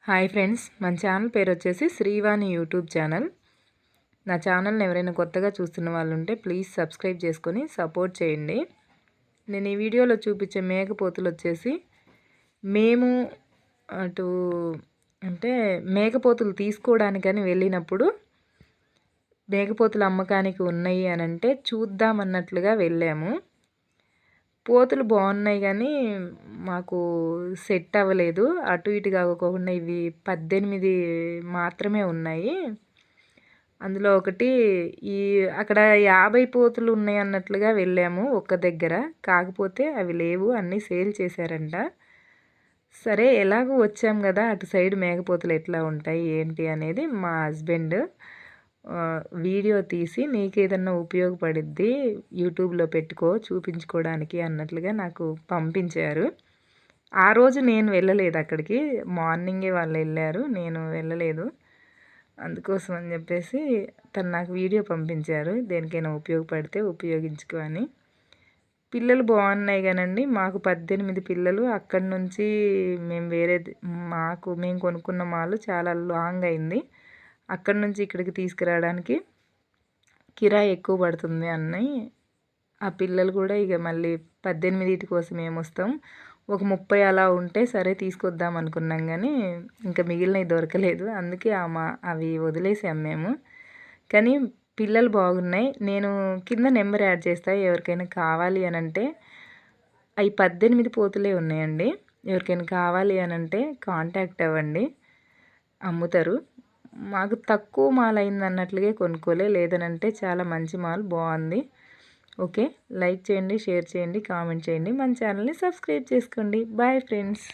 Hi friends, మన channel పేరు వచ్చేసి శ్రీవాణి యూట్యూబ్ ఛానల్. నా ఛానల్ని ఎవరైనా కొత్తగా చూస్తున్న వాళ్ళు ఉంటే ప్లీజ్ సబ్స్క్రైబ్ చేసుకొని సపోర్ట్ చేయండి. నేను ఈ వీడియోలో చూపించే మేకపోతులు వచ్చేసి మేము అటు అంటే మేకపోతులు తీసుకోవడానికని వెళ్ళినప్పుడు మేకపోతులు అమ్మకానికి ఉన్నాయి అని అంటే చూద్దామన్నట్లుగా వెళ్ళాము. పోతులు బాగున్నాయి కానీ మాకు సెట్ అవ్వలేదు. అటు ఇటు కాకోకుండా ఇవి 18 మాత్రమే ఉన్నాయి. అందులో ఒకటి ఈ అక్కడ 50 పోతులు ఉన్నాయి అన్నట్లుగా వెళ్ళాము ఒక్క దగ్గర. కాకపోతే అవి లేవు, అన్నీ సేల్ చేశారంట. సరే ఎలాగో వచ్చాం కదా, అటు సైడ్ మేకపోతులు ఎట్లా ఉంటాయి ఏంటి అనేది మా హస్బెండ్ వీడియో తీసి నీకేదన్నా ఉపయోగపడిద్ది యూట్యూబ్లో పెట్టుకో చూపించుకోవడానికి అన్నట్లుగా నాకు పంపించారు. ఆ రోజు నేను వెళ్ళలేదు అక్కడికి, మార్నింగే వాళ్ళు వెళ్ళారు, నేను వెళ్ళలేదు. అందుకోసం అని చెప్పేసి తను నాకు వీడియో పంపించారు, దేనికైనా ఉపయోగపడితే ఉపయోగించుకో అని. పిల్లలు బాగున్నాయి కానండి, మాకు 18 పిల్లలు. అక్కడి నుంచి మేము మేము కొనుక్కున్న మాలు చాలా లాంగ్ అయింది. అక్కడి నుంచి ఇక్కడికి తీసుకురావడానికి కిరాయి ఎక్కువ పడుతుంది అని ఆ పిల్లలు కూడా ఇక మళ్ళీ 18 కోసం ఏమొస్తాం, ఒక 30 అలా ఉంటే సరే తీసుకొద్దాం అనుకున్నాం కానీ ఇంకా మిగిలినవి దొరకలేదు. అందుకే అవి వదిలేసాం మేము. కానీ పిల్లలు బాగున్నాయి. నేను కింద నెంబర్ యాడ్ చేస్తా, ఎవరికైనా కావాలి అని అంటే. అవి 18 పోతులే ఉన్నాయండి. ఎవరికైనా కావాలి అని అంటే కాంటాక్ట్ అవ్వండి, అమ్ముతారు. మాకు తక్కువ మాల్ అయింది అన్నట్లుగా కొనుక్కోలే, లేదనంటే చాలా మంచి మాల్ బాగుంది. ఓకే, లైక్ చేయండి, షేర్ చేయండి, కామెంట్ చేయండి, మన ఛానల్ని సబ్స్క్రైబ్ చేసుకోండి. Bye friends.